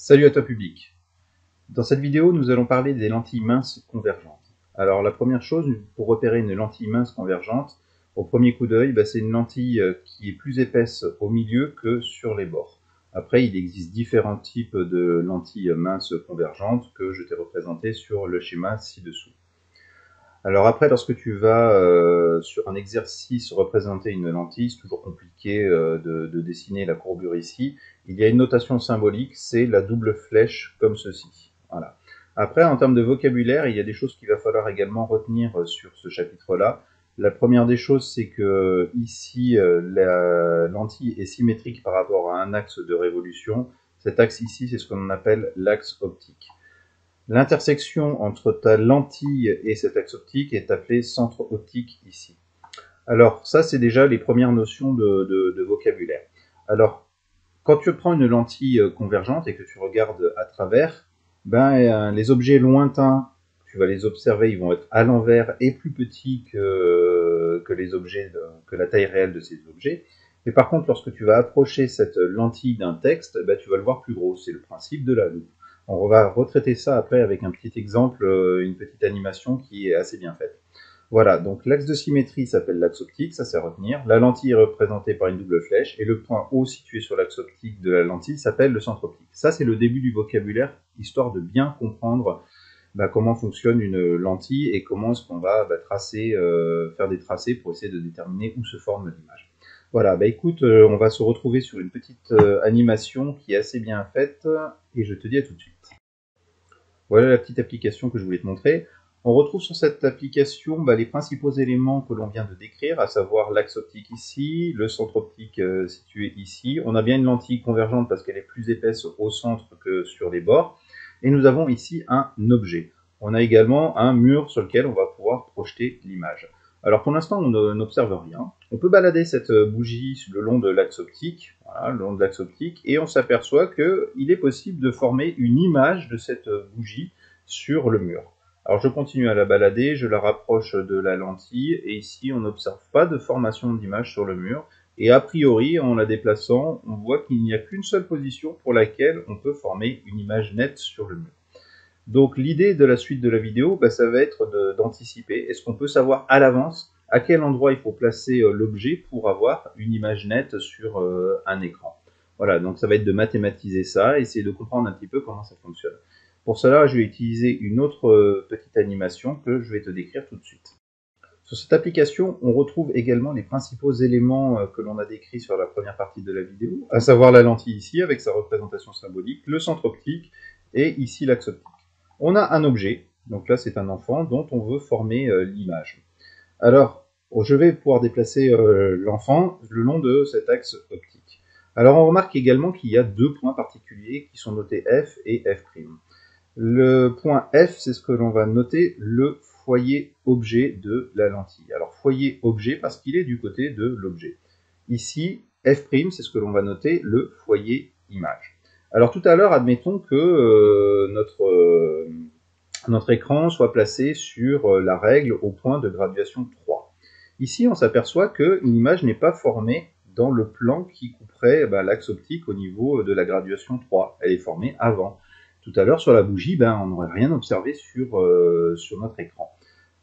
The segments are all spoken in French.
Salut à toi public. Dans cette vidéo, nous allons parler des lentilles minces convergentes. Alors la première chose, pour repérer une lentille mince convergente, au premier coup d'œil, c'est une lentille qui est plus épaisse au milieu que sur les bords. Après, il existe différents types de lentilles minces convergentes que je t'ai représenté sur le schéma ci-dessous. Alors après, lorsque tu vas sur un exercice représenter une lentille, c'est toujours compliqué de dessiner la courbure ici. Il y a une notation symbolique, c'est la double flèche comme ceci. Voilà. Après, en termes de vocabulaire, il y a des choses qu'il va falloir également retenir sur ce chapitre-là. La première des choses, c'est que ici, la lentille est symétrique par rapport à un axe de révolution. Cet axe ici, c'est ce qu'on appelle l'axe optique. L'intersection entre ta lentille et cet axe optique est appelée centre optique ici. Alors ça, c'est déjà les premières notions de vocabulaire. Alors, quand tu prends une lentille convergente et que tu regardes à travers, les objets lointains, tu vas les observer, ils vont être à l'envers et plus petits que les objets, que la taille réelle de ces objets. Mais par contre, lorsque tu vas approcher cette lentille d'un texte, tu vas le voir plus gros. C'est le principe de la loupe. On va retraiter ça après avec un petit exemple, une petite animation qui est assez bien faite. Voilà, donc l'axe de symétrie s'appelle l'axe optique, ça c'est à retenir. La lentille est représentée par une double flèche et le point O situé sur l'axe optique de la lentille s'appelle le centre optique. Ça c'est le début du vocabulaire, histoire de bien comprendre comment fonctionne une lentille et comment est-ce qu'on va tracer, faire des tracés pour essayer de déterminer où se forme l'image. Voilà, écoute, on va se retrouver sur une petite animation qui est assez bien faite et je te dis à tout de suite. Voilà la petite application que je voulais te montrer. On retrouve sur cette application les principaux éléments que l'on vient de décrire, à savoir l'axe optique ici, le centre optique situé ici. On a bien une lentille convergente parce qu'elle est plus épaisse au centre que sur les bords. Et nous avons ici un objet. On a également un mur sur lequel on va pouvoir projeter l'image. Alors pour l'instant, on n'observe rien. On peut balader cette bougie le long de l'axe optique, voilà, le long de l'axe optique, et on s'aperçoit qu'il est possible de former une image de cette bougie sur le mur. Alors je continue à la balader, je la rapproche de la lentille, et ici on n'observe pas de formation d'image sur le mur. Et a priori, en la déplaçant, on voit qu'il n'y a qu'une seule position pour laquelle on peut former une image nette sur le mur. Donc l'idée de la suite de la vidéo, ça va être d'anticiper. Est-ce qu'on peut savoir à l'avance à quel endroit il faut placer l'objet pour avoir une image nette sur un écran? Voilà, donc ça va être de mathématiser ça, essayer de comprendre un petit peu comment ça fonctionne. Pour cela, je vais utiliser une autre petite animation que je vais te décrire tout de suite. Sur cette application, on retrouve également les principaux éléments que l'on a décrits sur la première partie de la vidéo, à savoir la lentille ici avec sa représentation symbolique, le centre optique et ici l'axe optique. On a un objet, donc là c'est un enfant dont on veut former l'image. Alors, je vais pouvoir déplacer l'enfant le long de cet axe optique. Alors on remarque également qu'il y a deux points particuliers qui sont notés F et F'. Le point F, c'est ce que l'on va noter, le foyer objet de la lentille. Alors foyer objet parce qu'il est du côté de l'objet. Ici, F', c'est ce que l'on va noter, le foyer image. Alors tout à l'heure, admettons que notre écran soit placé sur la règle au point de graduation 3. Ici, on s'aperçoit que l'image n'est pas formée dans le plan qui couperait l'axe optique au niveau de la graduation 3. Elle est formée avant. Tout à l'heure, sur la bougie, on n'aurait rien observé sur notre écran.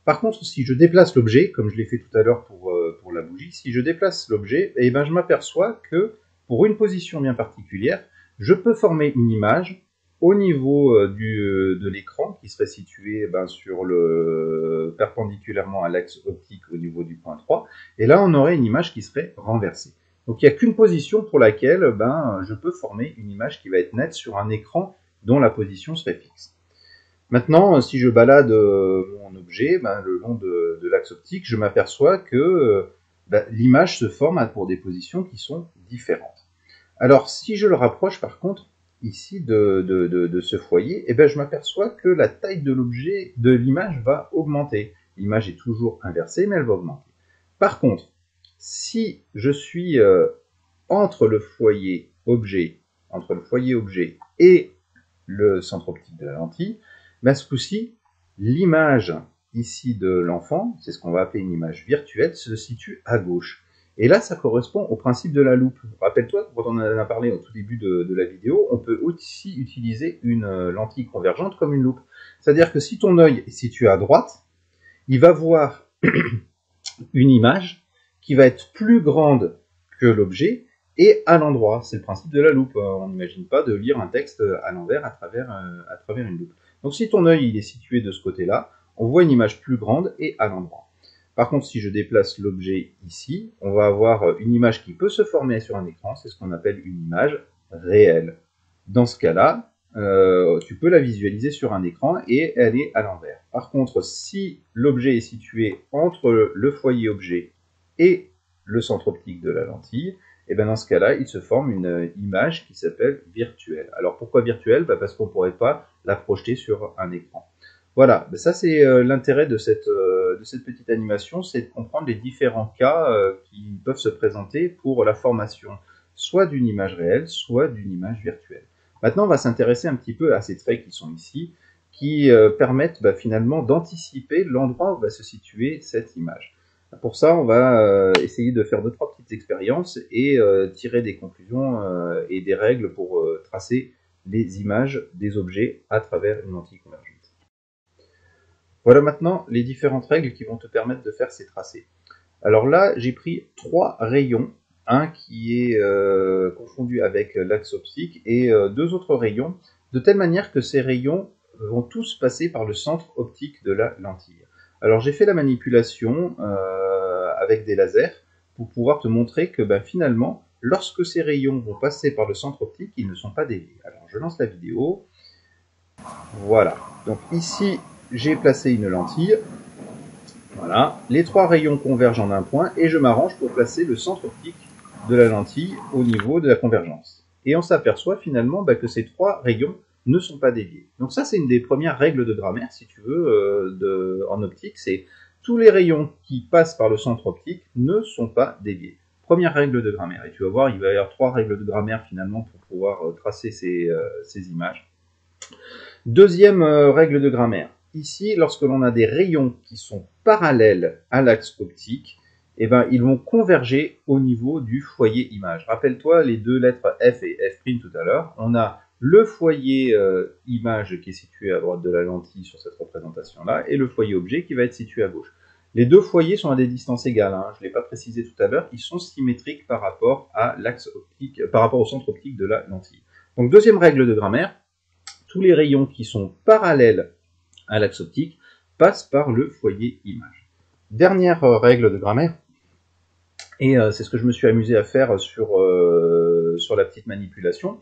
Par contre, si je déplace l'objet, comme je l'ai fait tout à l'heure pour la bougie, si je déplace l'objet, je m'aperçois que pour une position bien particulière, je peux former une image au niveau de l'écran qui serait situé perpendiculairement à l'axe optique au niveau du point 3. Et là, on aurait une image qui serait renversée. Donc, il n'y a qu'une position pour laquelle je peux former une image qui va être nette sur un écran dont la position serait fixe. Maintenant, si je balade mon objet le long de l'axe optique, je m'aperçois que l'image se forme pour des positions qui sont différentes. Alors, si je le rapproche par contre ici de ce foyer, je m'aperçois que la taille de l'objet, de l'image va augmenter. L'image est toujours inversée, mais elle va augmenter. Par contre, si je suis entre le foyer objet et le centre optique de la lentille, ce coup-ci, l'image ici de l'enfant, c'est ce qu'on va appeler une image virtuelle, se situe à gauche. Et là, ça correspond au principe de la loupe. Rappelle-toi, quand on en a parlé au tout début de la vidéo, on peut aussi utiliser une lentille convergente comme une loupe. C'est-à-dire que si ton œil est situé à droite, il va voir une image qui va être plus grande que l'objet et à l'endroit. C'est le principe de la loupe. On n'imagine pas de lire un texte à l'envers à travers une loupe. Donc si ton œil il est situé de ce côté-là, on voit une image plus grande et à l'endroit. Par contre, si je déplace l'objet ici, on va avoir une image qui peut se former sur un écran, c'est ce qu'on appelle une image réelle. Dans ce cas-là, tu peux la visualiser sur un écran et elle est à l'envers. Par contre, si l'objet est situé entre le foyer objet et le centre optique de la lentille, et bien dans ce cas-là, il se forme une image qui s'appelle virtuelle. Alors pourquoi virtuelle? Parce qu'on ne pourrait pas la projeter sur un écran. Voilà, ça c'est l'intérêt de cette petite animation, c'est de comprendre les différents cas qui peuvent se présenter pour la formation soit d'une image réelle, soit d'une image virtuelle. Maintenant, on va s'intéresser un petit peu à ces traits qui sont ici, qui permettent finalement d'anticiper l'endroit où va se situer cette image. Pour ça, on va essayer de faire 2-3 petites expériences et tirer des conclusions et des règles pour tracer les images des objets à travers une lentille convergente. Voilà maintenant les différentes règles qui vont te permettre de faire ces tracés. Alors là, j'ai pris 3 rayons, un qui est confondu avec l'axe optique et 2 autres rayons, de telle manière que ces rayons vont tous passer par le centre optique de la lentille. Alors j'ai fait la manipulation avec des lasers pour pouvoir te montrer que finalement, lorsque ces rayons vont passer par le centre optique, ils ne sont pas déviés. Alors je lance la vidéo. Voilà. Donc ici, j'ai placé une lentille. Voilà. Les 3 rayons convergent en un point et je m'arrange pour placer le centre optique de la lentille au niveau de la convergence. Et on s'aperçoit finalement que ces 3 rayons ne sont pas déviés. Donc ça, c'est une des premières règles de grammaire, si tu veux, en optique, c'est tous les rayons qui passent par le centre optique ne sont pas déviés. Première règle de grammaire. Et tu vas voir, il va y avoir 3 règles de grammaire finalement pour pouvoir tracer ces images. Deuxième règle de grammaire. Ici, lorsque l'on a des rayons qui sont parallèles à l'axe optique, ils vont converger au niveau du foyer image. Rappelle-toi les 2 lettres F et F' tout à l'heure. On a le foyer image qui est situé à droite de la lentille sur cette représentation-là, et le foyer objet qui va être situé à gauche. Les 2 foyers sont à des distances égales, je ne l'ai pas précisé tout à l'heure, ils sont symétriques par rapport à l'axe optique, par rapport au centre optique de la lentille. Donc deuxième règle de grammaire, tous les rayons qui sont parallèles à l'axe optique passent par le foyer image. Dernière règle de grammaire, et c'est ce que je me suis amusé à faire sur la petite manipulation.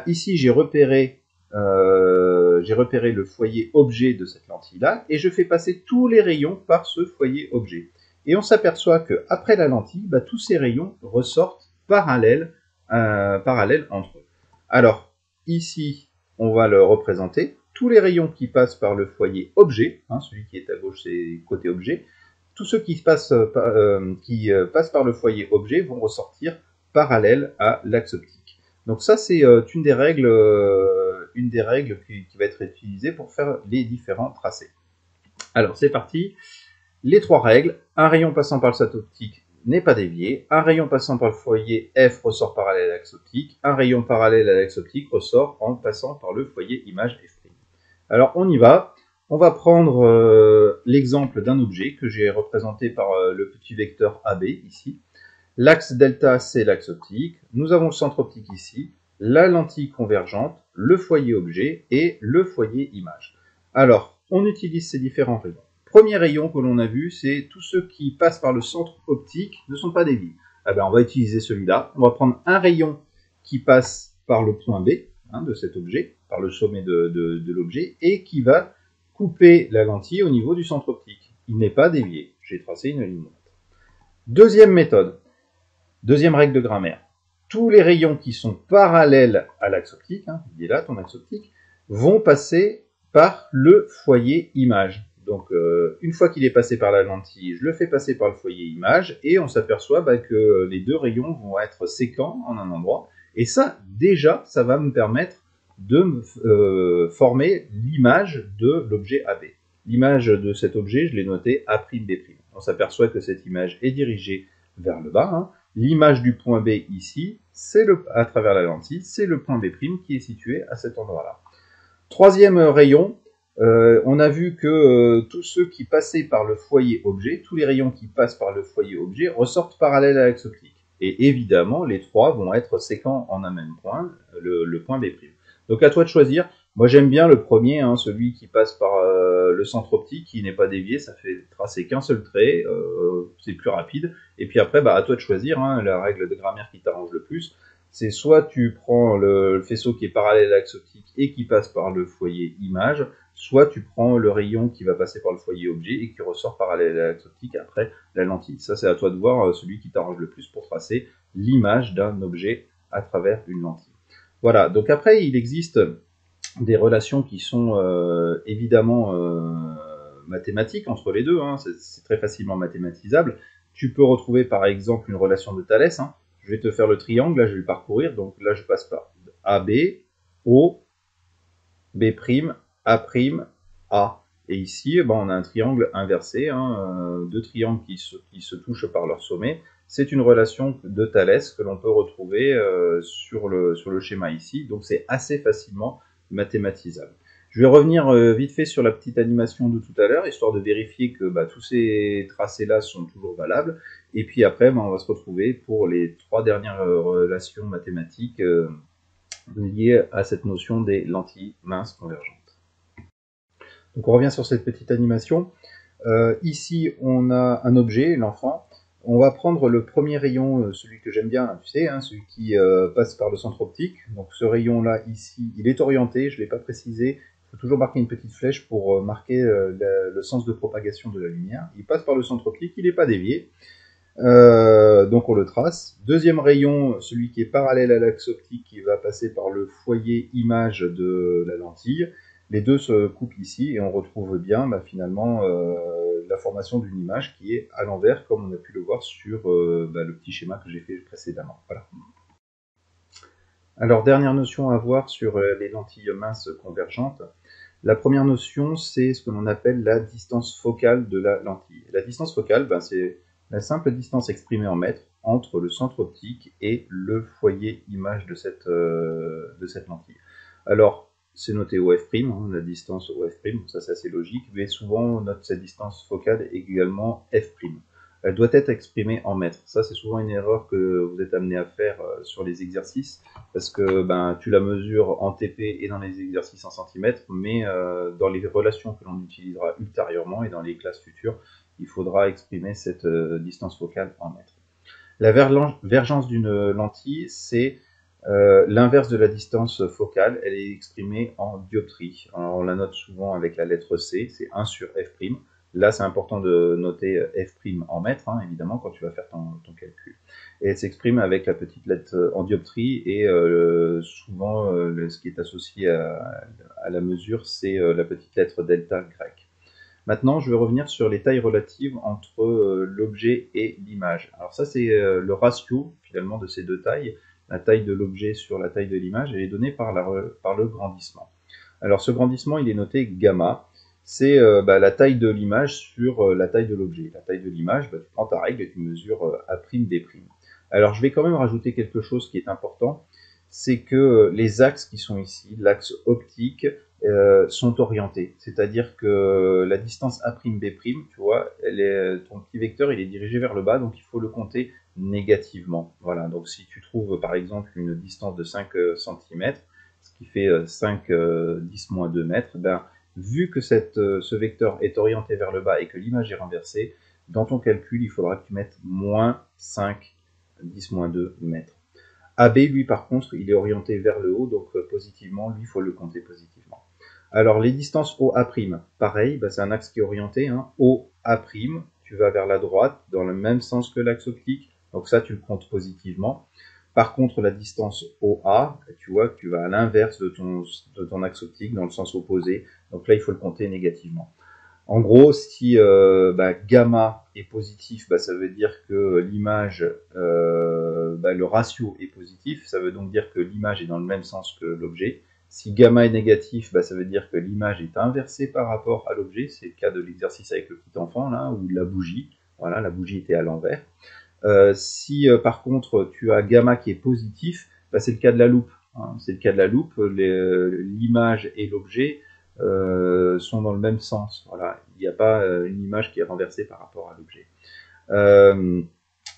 Ici, j'ai repéré le foyer objet de cette lentille-là, et je fais passer tous les rayons par ce foyer objet. Et on s'aperçoit qu'après la lentille, tous ces rayons ressortent parallèles entre eux. Alors, ici, on va le représenter. Tous les rayons qui passent par le foyer objet, celui qui est à gauche, c'est côté objet, tous ceux qui passent par le foyer objet vont ressortir parallèles à l'axe optique. Donc ça, c'est une des règles qui va être utilisée pour faire les différents tracés. Alors, c'est parti. Les 3 règles. Un rayon passant par le centre optique n'est pas dévié. Un rayon passant par le foyer F ressort parallèle à l'axe optique. Un rayon parallèle à l'axe optique ressort en passant par le foyer image F'. Alors, on y va. On va prendre l'exemple d'un objet que j'ai représenté par le petit vecteur AB ici. L'axe delta, c'est l'axe optique. Nous avons le centre optique ici, la lentille convergente, le foyer objet et le foyer image. Alors, on utilise ces différents rayons. Premier rayon que l'on a vu, c'est tous ceux qui passent par le centre optique ne sont pas déviés. On va utiliser celui-là. On va prendre un rayon qui passe par le point B de cet objet, par le sommet de l'objet, et qui va couper la lentille au niveau du centre optique. Il n'est pas dévié. J'ai tracé une ligne droite. Deuxième méthode. Deuxième règle de grammaire. Tous les rayons qui sont parallèles à l'axe optique, il est là ton axe optique, vont passer par le foyer image. Donc une fois qu'il est passé par la lentille, je le fais passer par le foyer image et on s'aperçoit que les 2 rayons vont être séquents en un endroit. Et ça, déjà, ça va me permettre de former l'image de l'objet AB. L'image de cet objet, je l'ai noté A'B'. On s'aperçoit que cette image est dirigée vers le bas. Hein. L'image du point B ici, c'est à travers la lentille, c'est le point B' qui est situé à cet endroit-là. Troisième rayon, on a vu que tous ceux qui passaient par le foyer objet, tous les rayons qui passent par le foyer objet ressortent parallèles à l'axe optique. Et évidemment, les trois vont être séquents en un même point, le point B'. Donc à toi de choisir. Moi j'aime bien le premier, hein, celui qui passe par le centre optique, qui n'est pas dévié, ça fait tracer qu'un seul trait, c'est plus rapide. Et puis après, à toi de choisir, hein, la règle de grammaire qui t'arrange le plus. C'est soit tu prends le faisceau qui est parallèle à l'axe optique et qui passe par le foyer image, soit tu prends le rayon qui va passer par le foyer objet et qui ressort parallèle à l'axe optique après la lentille. Ça, c'est à toi de voir celui qui t'arrange le plus pour tracer l'image d'un objet à travers une lentille. Voilà, donc après, il existe des relations qui sont évidemment mathématiques entre les deux, hein, c'est très facilement mathématisable. Tu peux retrouver par exemple une relation de Thalès, hein. Je vais te faire le triangle, là je vais le parcourir, donc là je passe par AB, O, B', A', A. Et ici, on a un triangle inversé, hein, deux triangles qui se touchent par leur sommet. C'est une relation de Thalès que l'on peut retrouver sur le schéma ici, donc c'est assez facilement mathématisable. Je vais revenir vite fait sur la petite animation de tout à l'heure, histoire de vérifier que tous ces tracés-là sont toujours valables. Et puis après, on va se retrouver pour les trois dernières relations mathématiques liées à cette notion des lentilles minces convergentes. Donc on revient sur cette petite animation. Ici, on a un objet, l'enfant. On va prendre le premier rayon, celui que j'aime bien, tu sais, hein, celui qui passe par le centre optique. Donc ce rayon-là, ici, il est orienté, je ne l'ai pas précisé. Il faut toujours marquer une petite flèche pour marquer le sens de propagation de la lumière. Il passe par le centre optique, il n'est pas dévié. Donc on le trace. Deuxième rayon, celui qui est parallèle à l'axe optique, qui va passer par le foyer image de la lentille. Les deux se coupent ici et on retrouve bien finalement la formation d'une image qui est à l'envers, comme on a pu le voir sur le petit schéma que j'ai fait précédemment. Voilà. Alors, dernière notion à voir sur les lentilles minces convergentes. La première notion, c'est ce que l'on appelle la distance focale de la lentille. La distance focale, c'est la simple distance exprimée en mètres entre le centre optique et le foyer image de cette lentille. Alors, c'est noté OF', hein, la distance OF', ça c'est assez logique, mais souvent on note cette distance focale également F'. Elle doit être exprimée en mètres. Ça c'est souvent une erreur que vous êtes amené à faire sur les exercices, parce que tu la mesures en TP et dans les exercices en centimètres, mais dans les relations que l'on utilisera ultérieurement et dans les classes futures, il faudra exprimer cette distance focale en mètres. La vergence d'une lentille, c'est l'inverse de la distance focale, elle est exprimée en dioptrie. Alors, on la note souvent avec la lettre C, c'est 1 sur F'. Là, c'est important de noter F' en mètres, hein, évidemment, quand tu vas faire ton calcul. Et elle s'exprime avec la petite lettre en dioptrie, et souvent, ce qui est associé à la mesure, c'est la petite lettre delta grecque. Maintenant, je vais revenir sur les tailles relatives entre l'objet et l'image. Alors ça, c'est le ratio, finalement, de ces deux tailles. La taille de l'objet sur la taille de l'image, elle est donnée par le grandissement. Alors ce grandissement, il est noté gamma. C'est la taille de l'image sur la taille de l'objet. La taille de l'image, tu prends ta règle et tu mesures A'D'. Alors je vais quand même rajouter quelque chose qui est important, c'est que les axes qui sont ici, l'axe optique, sont orientés. C'est-à-dire que la distance A'B', tu vois, ton petit vecteur, il est dirigé vers le bas, donc il faut le compter négativement. Voilà, donc si tu trouves par exemple une distance de 5 cm, ce qui fait 5 10-2 mètres, vu que ce vecteur est orienté vers le bas et que l'image est renversée, dans ton calcul, il faudra que tu mettes moins 5 10-2 mètres. AB, lui, par contre, il est orienté vers le haut, donc positivement, lui, il faut le compter positivement. Alors, les distances OA', pareil, c'est un axe qui est orienté, hein, OA', tu vas vers la droite, dans le même sens que l'axe optique, donc ça, tu le comptes positivement. Par contre, la distance OA, tu vois que tu vas à l'inverse de ton axe optique, dans le sens opposé, donc là, il faut le compter négativement. En gros, si gamma est positif, ça veut dire que l'image, le ratio est positif, ça veut donc dire que l'image est dans le même sens que l'objet. Si gamma est négatif, ça veut dire que l'image est inversée par rapport à l'objet, c'est le cas de l'exercice avec le petit enfant, là, ou de la bougie, voilà, la bougie était à l'envers. Si par contre tu as gamma qui est positif, bah, c'est le cas de la loupe. Hein. C'est le cas de la loupe, l'image et l'objet sont dans le même sens. Voilà. Il n'y a pas une image qui est renversée par rapport à l'objet.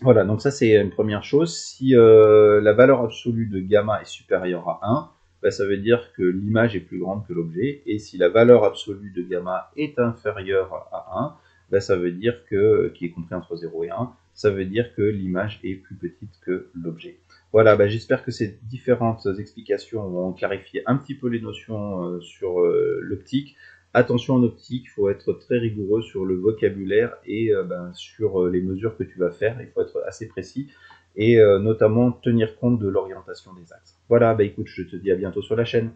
Voilà, donc ça c'est une première chose. Si la valeur absolue de gamma est supérieure à 1, bah, ça veut dire que l'image est plus grande que l'objet. Et si la valeur absolue de gamma est inférieure à 1, bah, ça veut dire que, qui est compris entre 0 et 1, ça veut dire que l'image est plus petite que l'objet. Voilà, bah, j'espère que ces différentes explications vont clarifier un petit peu les notions sur l'optique. Attention en optique, il faut être très rigoureux sur le vocabulaire et sur les mesures que tu vas faire. Il faut être assez précis et notamment tenir compte de l'orientation des axes. Voilà, bah écoute, je te dis à bientôt sur la chaîne.